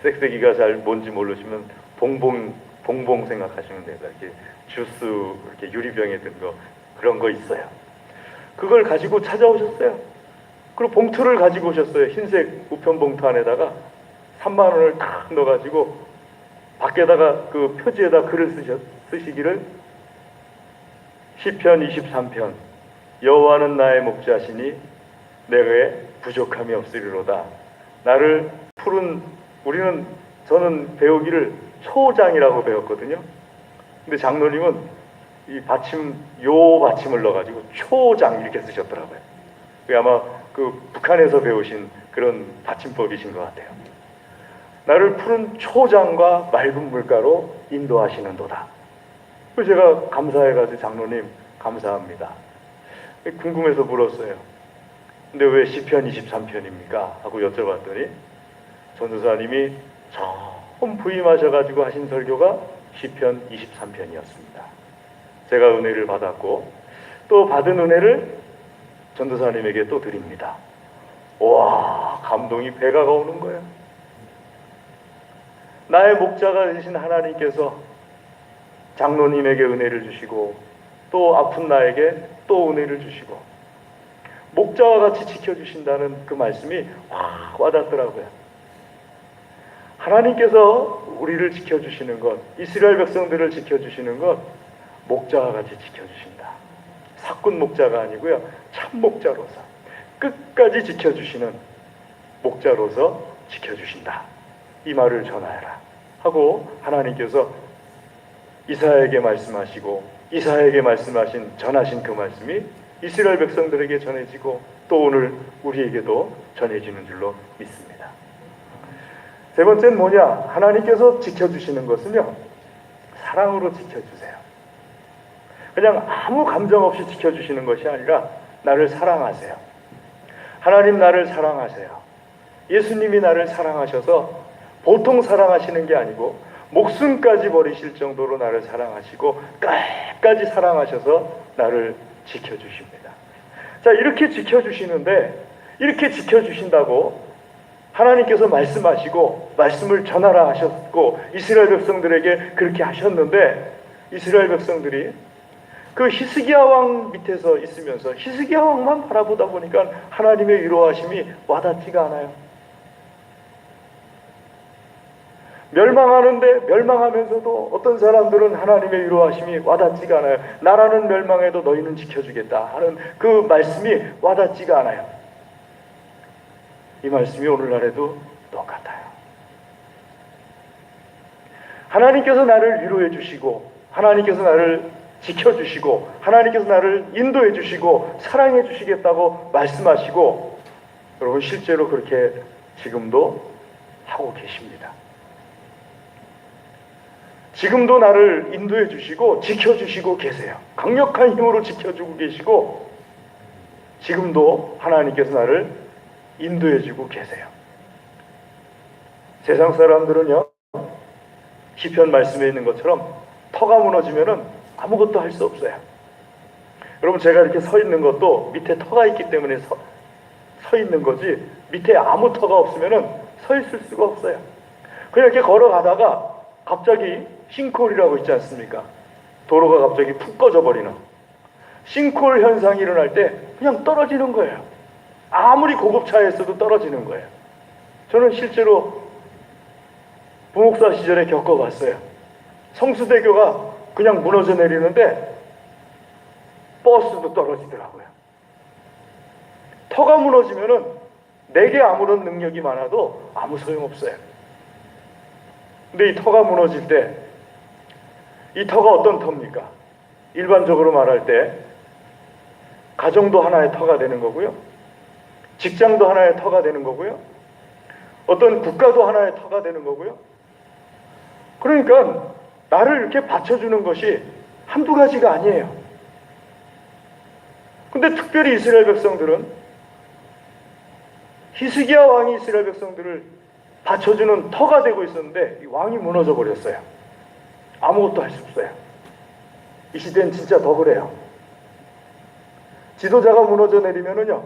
쌕쌕이가 잘 뭔지 모르시면 봉봉 생각하시면 돼요. 이렇게 주스 이렇게 유리병에 든 거, 그런 거 있어요. 그걸 가지고 찾아오셨어요. 그리고 봉투를 가지고 오셨어요. 흰색 우편 봉투 안에다가 3만 원을 탁 넣어가지고 밖에다가 그 표지에다 글을 쓰시기를, 시편 23편 여호와는 나의 목자시니 내게 부족함이 없으리로다. 나를 푸른, 저는 배우기를 초장이라고 배웠거든요. 근데 장로님은 이 요 받침을 넣어가지고 초장 이렇게 쓰셨더라고요. 그게 아마 그 북한에서 배우신 그런 받침법이신 것 같아요. 나를 푸른 초장과 맑은 물가로 인도하시는도다. 그래서 제가 감사해가지고, 장로님 감사합니다, 궁금해서 물었어요. 근데 왜 시편 23편입니까? 하고 여쭤봤더니 전도사님이 처음 부임하셔가지고 하신 설교가 시편 23편이었습니다. 제가 은혜를 받았고 또 받은 은혜를 전도사님에게 또 드립니다. 와, 감동이 배가 오는 거예요. 나의 목자가 되신 하나님께서 장로님에게 은혜를 주시고 또 아픈 나에게 또 은혜를 주시고 목자와 같이 지켜주신다는 그 말씀이 확 와닿더라고요. 하나님께서 우리를 지켜주시는 것, 이스라엘 백성들을 지켜주시는 것, 목자와 같이 지켜주신다. 사꾼 목자가 아니고요, 참 목자로서 끝까지 지켜주시는 목자로서 지켜주신다. 이 말을 전하여라 하고 하나님께서 이사야에게 말씀하시고, 이사야에게 전하신 그 말씀이 이스라엘 백성들에게 전해지고 또 오늘 우리에게도 전해지는 줄로 믿습니다. 세 번째는 뭐냐? 하나님께서 지켜주시는 것은요, 사랑으로 지켜주세요. 그냥 아무 감정 없이 지켜주시는 것이 아니라 나를 사랑하세요. 하나님 나를 사랑하세요. 예수님이 나를 사랑하셔서 보통 사랑하시는 게 아니고 목숨까지 버리실 정도로 나를 사랑하시고 끝까지 사랑하셔서 나를 지켜주십니다. 자, 이렇게 지켜주시는데, 이렇게 지켜주신다고 하나님께서 말씀하시고 말씀을 전하라 하셨고 이스라엘 백성들에게 그렇게 하셨는데, 이스라엘 백성들이 그 히스기야 왕 밑에서 있으면서 히스기야 왕만 바라보다 보니까 하나님의 위로하심이 와닿지가 않아요. 멸망하는데 멸망하면서도 어떤 사람들은 하나님의 위로하심이 와닿지가 않아요. 나라는 멸망해도 너희는 지켜주겠다 하는 그 말씀이 와닿지가 않아요. 이 말씀이 오늘날에도 똑같아요. 하나님께서 나를 위로해 주시고 하나님께서 나를 지켜주시고 하나님께서 나를 인도해 주시고 사랑해 주시겠다고 말씀하시고, 여러분 실제로 그렇게 지금도 하고 계십니다. 지금도 나를 인도해 주시고 지켜주시고 계세요. 강력한 힘으로 지켜주고 계시고 지금도 하나님께서 나를 인도해 주고 계세요. 세상 사람들은요, 시편 말씀에 있는 것처럼 터가 무너지면은 아무것도 할 수 없어요. 여러분, 제가 이렇게 서 있는 것도 밑에 터가 있기 때문에 서 있는 거지, 밑에 아무 터가 없으면은 서 있을 수가 없어요. 그냥 이렇게 걸어가다가 갑자기 싱크홀이라고 있지 않습니까? 도로가 갑자기 푹 꺼져버리는 싱크홀 현상이 일어날 때 그냥 떨어지는 거예요. 아무리 고급 차였어도 떨어지는 거예요. 저는 실제로 부목사 시절에 겪어봤어요. 성수대교가 그냥 무너져 내리는데 버스도 떨어지더라고요. 터가 무너지면은 내게 아무런 능력이 많아도 아무 소용없어요. 근데 이 터가 무너질 때, 이 터가 어떤 터입니까? 일반적으로 말할 때 가정도 하나의 터가 되는 거고요. 직장도 하나의 터가 되는 거고요. 어떤 국가도 하나의 터가 되는 거고요. 그러니까 나를 이렇게 받쳐주는 것이 한두 가지가 아니에요. 근데 특별히 이스라엘 백성들은 히스기야 왕이 이스라엘 백성들을 받쳐주는 터가 되고 있었는데 이 왕이 무너져 버렸어요. 아무것도 할 수 없어요. 이 시대는 진짜 더 그래요. 지도자가 무너져 내리면은요,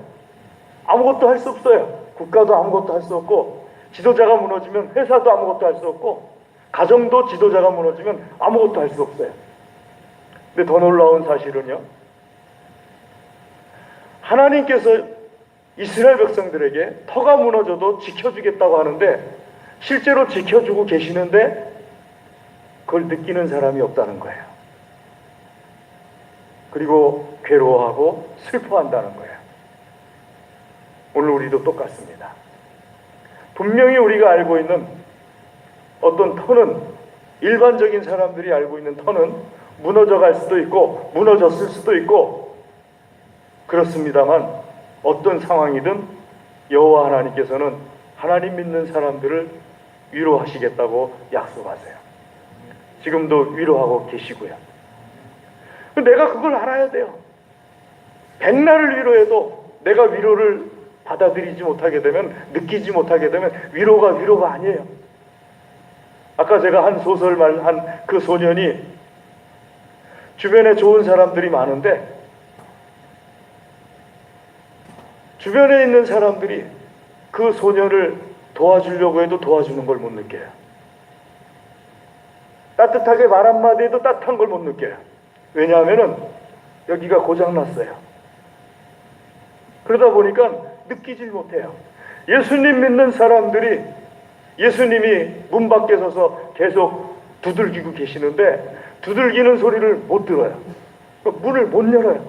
아무것도 할 수 없어요. 국가도 아무것도 할 수 없고, 지도자가 무너지면 회사도 아무것도 할 수 없고, 가정도 지도자가 무너지면 아무것도 할 수 없어요. 근데 더 놀라운 사실은요, 하나님께서 이스라엘 백성들에게 터가 무너져도 지켜주겠다고 하는데 실제로 지켜주고 계시는데 그걸 느끼는 사람이 없다는 거예요. 그리고 괴로워하고 슬퍼한다는 거예요. 오늘 우리도 똑같습니다. 분명히 우리가 알고 있는 어떤 터는, 일반적인 사람들이 알고 있는 터는 무너져 갈 수도 있고 무너졌을 수도 있고 그렇습니다만, 어떤 상황이든 여호와 하나님께서는 하나님 믿는 사람들을 위로하시겠다고 약속하세요. 지금도 위로하고 계시고요. 내가 그걸 알아야 돼요. 백날을 위로해도 내가 위로를 받아들이지 못하게 되면, 느끼지 못하게 되면 위로가 아니에요. 아까 제가 한 소설 말한 그 소년이 주변에 좋은 사람들이 많은데 주변에 있는 사람들이 그 소년을 도와주려고 해도 도와주는 걸 못 느껴요. 따뜻하게 말 한마디 해도 따뜻한 걸 못 느껴요. 왜냐하면은 여기가 고장났어요. 그러다 보니까 느끼질 못해요. 예수님 믿는 사람들이 예수님이 문 밖에 서서 계속 두들기고 계시는데 두들기는 소리를 못 들어요. 문을 못 열어요.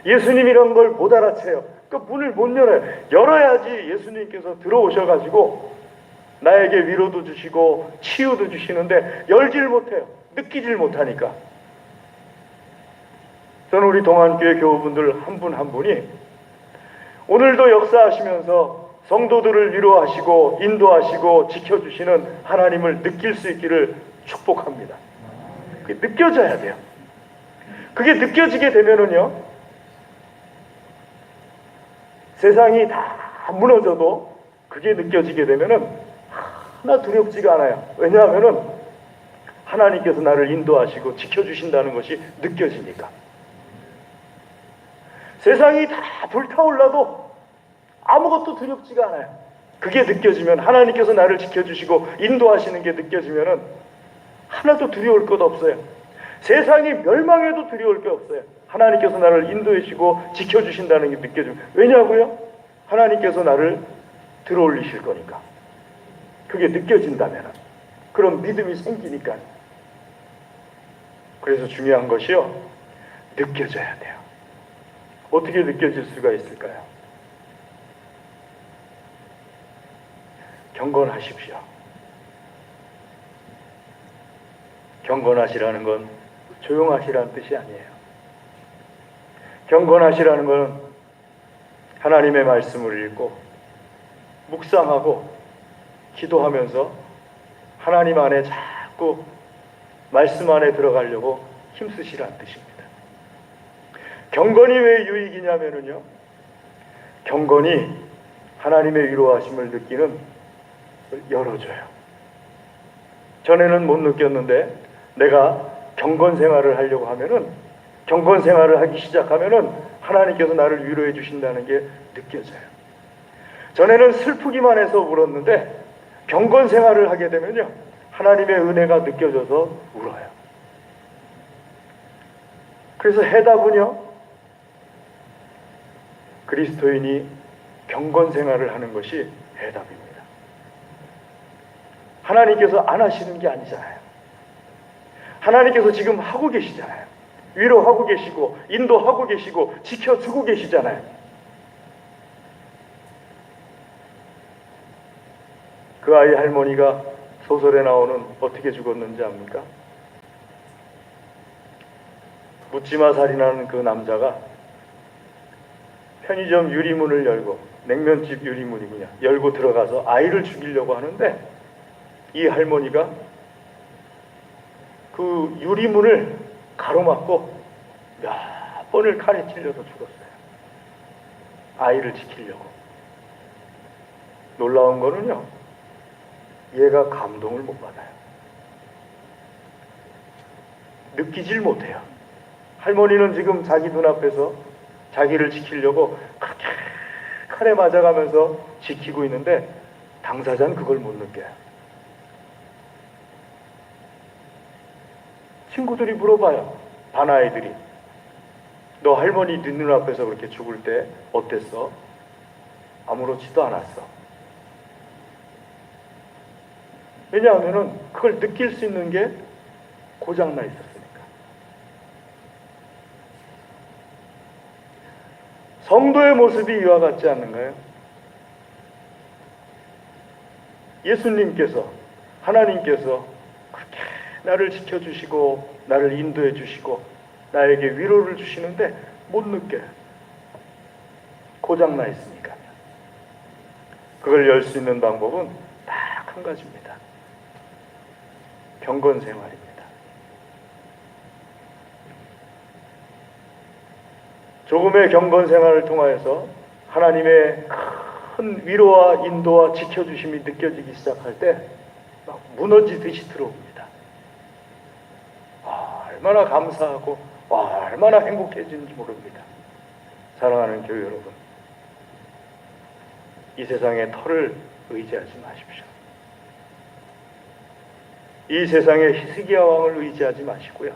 예수님이란 걸 못 알아채요. 그 문을 못 열어요. 열어야지 예수님께서 들어오셔가지고 나에게 위로도 주시고 치유도 주시는데 열질 못해요. 느끼질 못하니까. 저는 우리 동안교회 교우분들 한 분 한 분이 오늘도 역사하시면서 성도들을 위로하시고 인도하시고 지켜주시는 하나님을 느낄 수 있기를 축복합니다. 그게 느껴져야 돼요. 그게 느껴지게 되면은요, 세상이 다 무너져도 그게 느껴지게 되면은 하나 두렵지가 않아요. 왜냐하면은 하나님께서 나를 인도하시고 지켜주신다는 것이 느껴지니까. 세상이 다 불타올라도 아무것도 두렵지가 않아요. 그게 느껴지면, 하나님께서 나를 지켜주시고 인도하시는 게 느껴지면은 하나도 두려울 것 없어요. 세상이 멸망해도 두려울 게 없어요. 하나님께서 나를 인도해주시고 지켜주신다는 게 느껴지면. 왜냐고요? 하나님께서 나를 들어올리실 거니까. 그게 느껴진다면 그런 믿음이 생기니까. 그래서 중요한 것이요, 느껴져야 돼요. 어떻게 느껴질 수가 있을까요? 경건하십시오. 경건하시라는 건 조용하시라는 뜻이 아니에요. 경건하시라는 건 하나님의 말씀을 읽고 묵상하고 기도하면서 하나님 안에 자꾸 말씀 안에 들어가려고 힘쓰시라는 뜻입니다. 경건이 왜 유익이냐면요, 경건이 하나님의 위로하심을 느끼는 걸 열어줘요. 전에는 못 느꼈는데 내가 경건 생활을 하려고 하면은, 경건 생활을 하기 시작하면은 하나님께서 나를 위로해 주신다는 게 느껴져요. 전에는 슬프기만 해서 울었는데 경건 생활을 하게 되면요, 하나님의 은혜가 느껴져서 울어요. 그래서 해답은요, 그리스도인이 경건 생활을 하는 것이 해답입니다. 하나님께서 안 하시는 게 아니잖아요. 하나님께서 지금 하고 계시잖아요. 위로하고 계시고 인도하고 계시고 지켜주고 계시잖아요. 그 아이 할머니가 소설에 나오는 어떻게 죽었는지 압니까? 묻지마 살인하는 그 남자가 편의점 유리문을 열고, 냉면집 유리문이군요, 열고 들어가서 아이를 죽이려고 하는데 이 할머니가 그 유리문을 가로막고 몇 번을 칼에 찔려서 죽었어요. 아이를 지키려고. 놀라운 거는요, 얘가 감동을 못 받아요. 느끼질 못해요. 할머니는 지금 자기 눈앞에서 자기를 지키려고 그렇게 칼에 맞아가면서 지키고 있는데 당사자는 그걸 못 느껴요. 친구들이 물어봐요. 반아이들이. 너 할머니 네 눈앞에서 그렇게 죽을 때 어땠어? 아무렇지도 않았어. 왜냐하면 그걸 느낄 수 있는 게 고장나 있었으니까. 성도의 모습이 이와 같지 않는가요? 예수님께서, 하나님께서 그렇게 나를 지켜주시고 나를 인도해 주시고 나에게 위로를 주시는데 못 느껴요. 고장나 있으니까. 그걸 열 수 있는 방법은 딱 한 가지입니다. 경건 생활입니다. 조금의 경건 생활을 통하여서 하나님의 큰 위로와 인도와 지켜주심이 느껴지기 시작할 때 막 무너지듯이 들어옵니다. 얼마나 감사하고 얼마나 행복해지는지 모릅니다. 사랑하는 교회 여러분, 이 세상의 털을 의지하지 마십시오. 이 세상의 히스기야 왕을 의지하지 마시고요,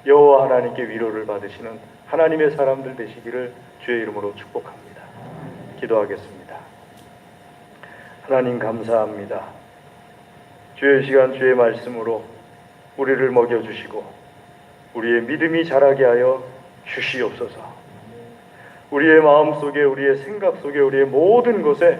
여호와 하나님께 위로를 받으시는 하나님의 사람들 되시기를 주의 이름으로 축복합니다. 기도하겠습니다. 하나님 감사합니다. 주의 시간 주의 말씀으로 우리를 먹여주시고 우리의 믿음이 자라게 하여 주시옵소서. 우리의 마음속에, 우리의 생각 속에, 우리의 모든 것에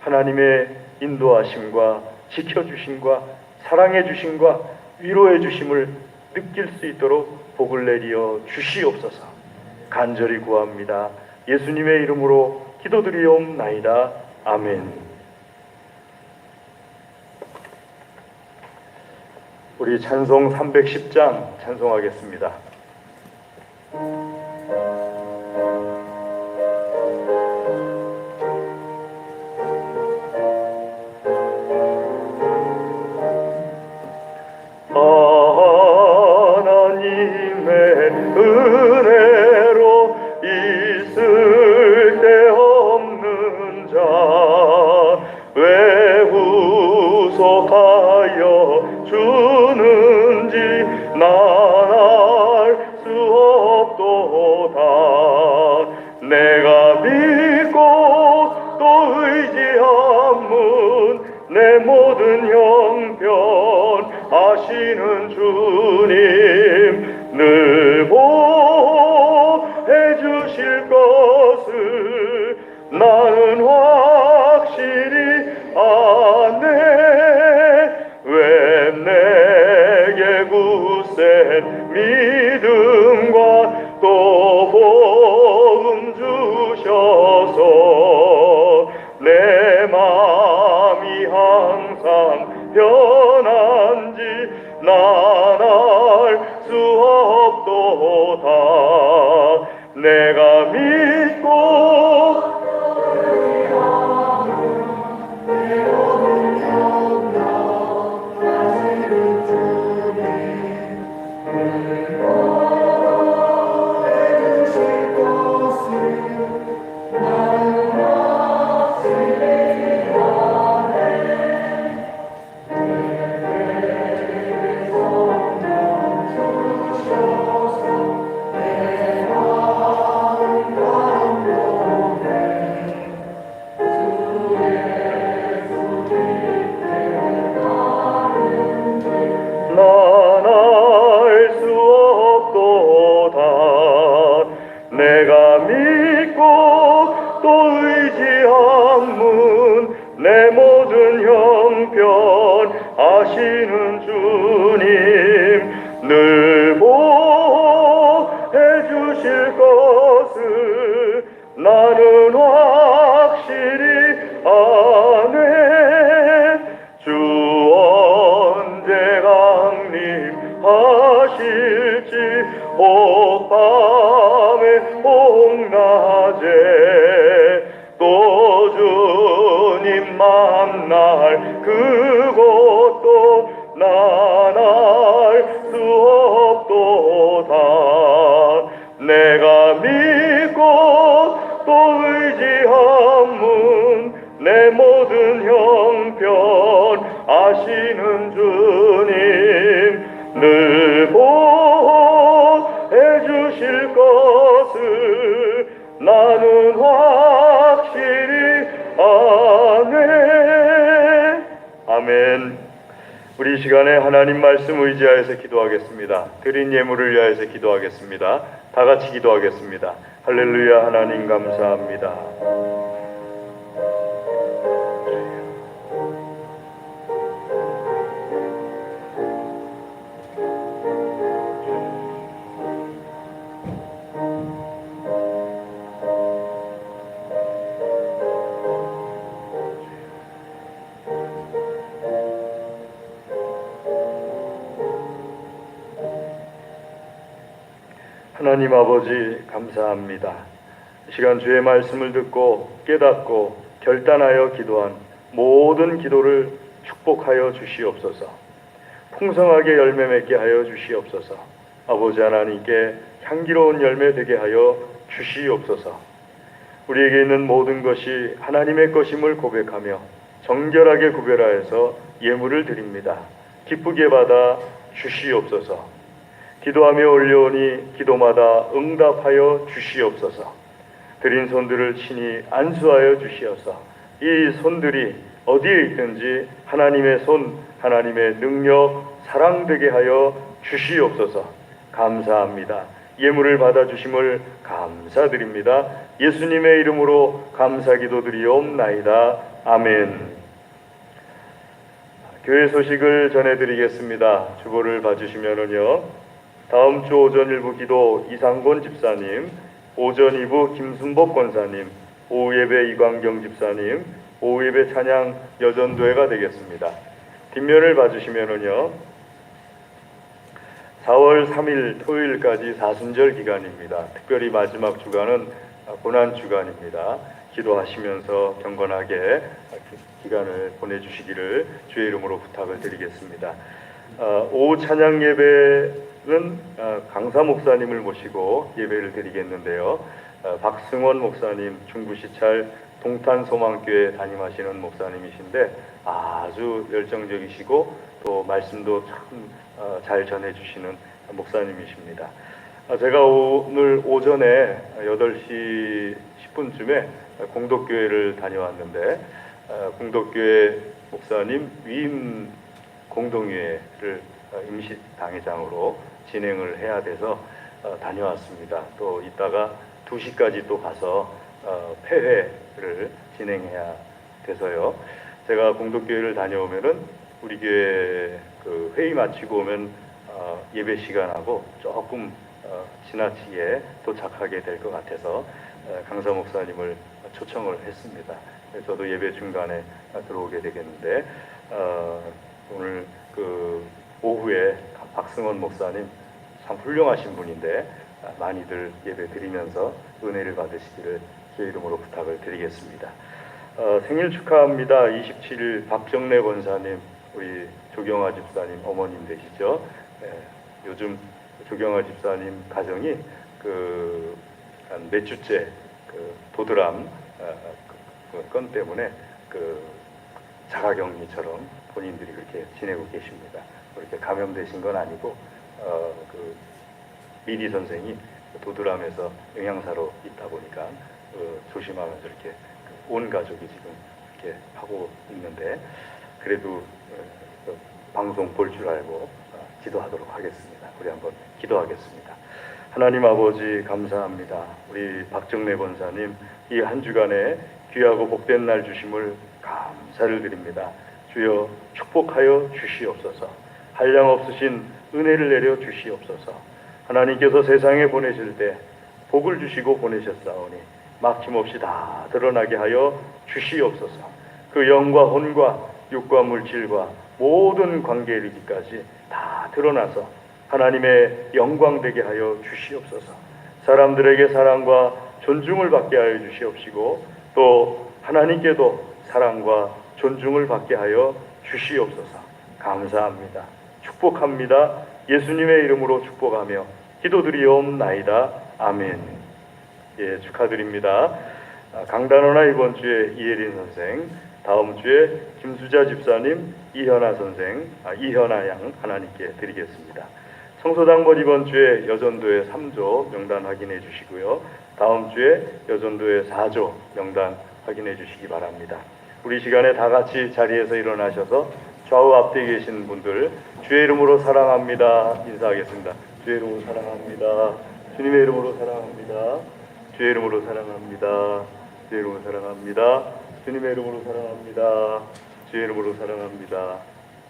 하나님의 인도하심과 지켜주심과 사랑해 주심과 위로해 주심을 느낄 수 있도록 복을 내리어 주시옵소서. 간절히 구합니다. 예수님의 이름으로 기도드리옵나이다. 아멘. 우리 찬송 310장 찬송하겠습니다. 하나님의 은혜로 있을 데 없는 자 왜 후속하여 주는지 난 알 수 없도다. 내가 믿고 또 의지함은 내 모든 형편 아시는 주님 늘 보해 주실 것을 나는 확실히 아네. 왜 내게 굳센 믿음과 또 복음 주셔서 내 마음이 항상 변한지 난 알 수 없도다. 내가 믿고 하시는 주님 늘 보호해 주실 것을 나는 확실히 아네. 주 언제 강림하실지 혹 밤에 혹 낮에 또 주님 만날 그것도 난 알 수 없도다. 내가 믿고 또 의지함은 내 모든 형편 아시는 주님 늘 보호해 주실 것을 나는 확실히 아네. 아멘. 우리 이 시간에 하나님 말씀 의지하여서 기도하겠습니다. 드린 예물을 위하여서 기도하겠습니다. 다 같이 기도하겠습니다. 할렐루야. 하나님 감사합니다. 하나님 아버지 감사합니다. 이 시간 주의 말씀을 듣고 깨닫고 결단하여 기도한 모든 기도를 축복하여 주시옵소서. 풍성하게 열매 맺게 하여 주시옵소서. 아버지 하나님께 향기로운 열매 되게 하여 주시옵소서. 우리에게 있는 모든 것이 하나님의 것임을 고백하며 정결하게 구별하여서 예물을 드립니다. 기쁘게 받아 주시옵소서. 기도하며 올려오니 기도마다 응답하여 주시옵소서. 드린 손들을 친히 안수하여 주시옵소서. 이 손들이 어디에 있든지 하나님의 손, 하나님의 능력, 사랑되게 하여 주시옵소서. 감사합니다. 예물을 받아주심을 감사드립니다. 예수님의 이름으로 감사기도 드리옵나이다. 아멘. 교회 소식을 전해드리겠습니다. 주보를 봐주시면은요. 다음 주 오전 1부 기도 이상곤 집사님, 오전 2부 김순복 권사님, 오후 예배 이광경 집사님, 오후 예배 찬양 여전도회가 되겠습니다. 뒷면을 봐주시면은요. 4월 3일 토요일까지 사순절 기간입니다. 특별히 마지막 주간은 고난 주간입니다. 기도하시면서 경건하게 기간을 보내주시기를 주의 이름으로 부탁을 드리겠습니다. 오후 찬양 예배는 강사 목사님을 모시고 예배를 드리겠는데요. 박승원 목사님, 중부시찰 동탄소망교회 담임하시는 목사님이신데 아주 열정적이시고 또 말씀도 참 잘 전해주시는 목사님이십니다. 제가 오늘 오전에 8시 10분쯤에 공덕교회를 다녀왔는데 공덕교회 목사님 위임 공동회를 임시 당회장으로 진행을 해야 돼서 다녀왔습니다. 또 이따가 2시까지 또 가서 폐회를 진행해야 돼서요. 제가 공덕교회를 다녀오면은 우리 교회 그 회의 마치고 오면 예배 시간하고 조금 지나치게 도착하게 될 것 같아서 강사 목사님을 초청을 했습니다. 저도 예배 중간에 들어오게 되겠는데 오늘 그 오후에 박승원 목사님 참 훌륭하신 분인데 많이들 예배 드리면서 은혜를 받으시기를 제 이름으로 부탁을 드리겠습니다. 생일 축하합니다. 27일 박정래 권사님, 우리 조경화 집사님 어머님 되시죠? 요즘 조경화 집사님 가정이 그 한 몇 주째 그 도드람 건 때문에 그 자가격리처럼 본인들이 그렇게 지내고 계십니다. 그렇게 감염되신 건 아니고 그 미리 선생이 도드람에서 영양사로 있다 보니까 조심하면서 이렇게 온 가족이 지금 이렇게 하고 있는데 그래도 방송 볼 줄 알고 기도하도록 하겠습니다. 우리 한번 기도하겠습니다. 하나님 아버지 감사합니다. 우리 박정래 권사님 이 한 주간에 귀하고 복된 날 주심을 감사를 드립니다. 주여 축복하여 주시옵소서. 한량없으신 은혜를 내려 주시옵소서. 하나님께서 세상에 보내실 때 복을 주시고 보내셨사오니 막힘없이 다 드러나게 하여 주시옵소서. 그 영과 혼과 육과 물질과 모든 관계에 이르기까지 다 드러나서 하나님의 영광되게 하여 주시옵소서. 사람들에게 사랑과 존중을 받게 하여 주시옵시고 또 하나님께도 사랑과 존중을 받게 하여 주시옵소서. 감사합니다. 축복합니다. 예수님의 이름으로 축복하며 기도드리옵나이다. 아멘. 예, 축하드립니다. 강단원아 이번 주에 이혜린 선생, 다음 주에 김수자 집사님, 이현아 선생, 이현아 양 하나님께 드리겠습니다. 성소당번 이번 주에 여전도의 3조 명단 확인해 주시고요. 다음 주에 여전도의 4조 명단 확인해 주시기 바랍니다. 우리 시간에 다 같이 자리에서 일어나셔서 좌우 앞뒤에 계신 분들 주의 이름으로 사랑합니다 인사하겠습니다. 주의 이름으로 사랑합니다. 주님의 이름으로 사랑합니다. 주의 이름으로 사랑합니다. 주의 이름으로 사랑합니다. 주님의 이름으로 사랑합니다. 주의 이름으로 사랑합니다.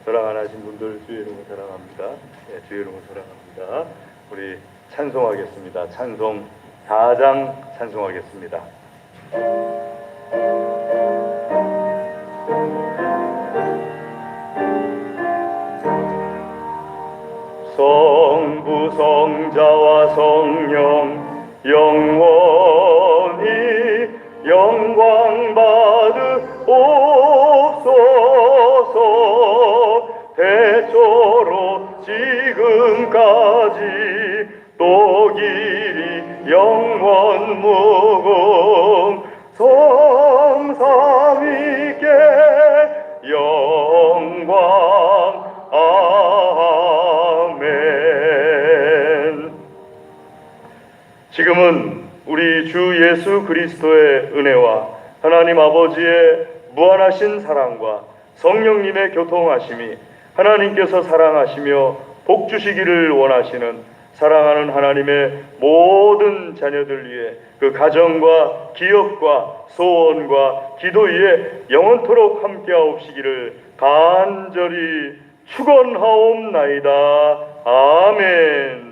저랑 안 하신 분들 주의 이름으로 사랑합니다. 네, 주의 이름으로 사랑합니다. 우리 찬송하겠습니다. 찬송 4장 찬송하겠습니다. 성부 성자와 성령 영원히 영광 받으옵소서. 대초로 지금까지 또 길이 영원 무궁 성삼위께 영광 아멘. 지금은 우리 주 예수 그리스도의 은혜와 하나님 아버지의 무한하신 사랑과 성령님의 교통하심이 하나님께서 사랑하시며 복 주시기를 원하시는 사랑하는 하나님의 모든 자녀들 위해 그 가정과 기업과 소원과 기도 위에 영원토록 함께하옵시기를 간절히 축원하옵나이다. 아멘.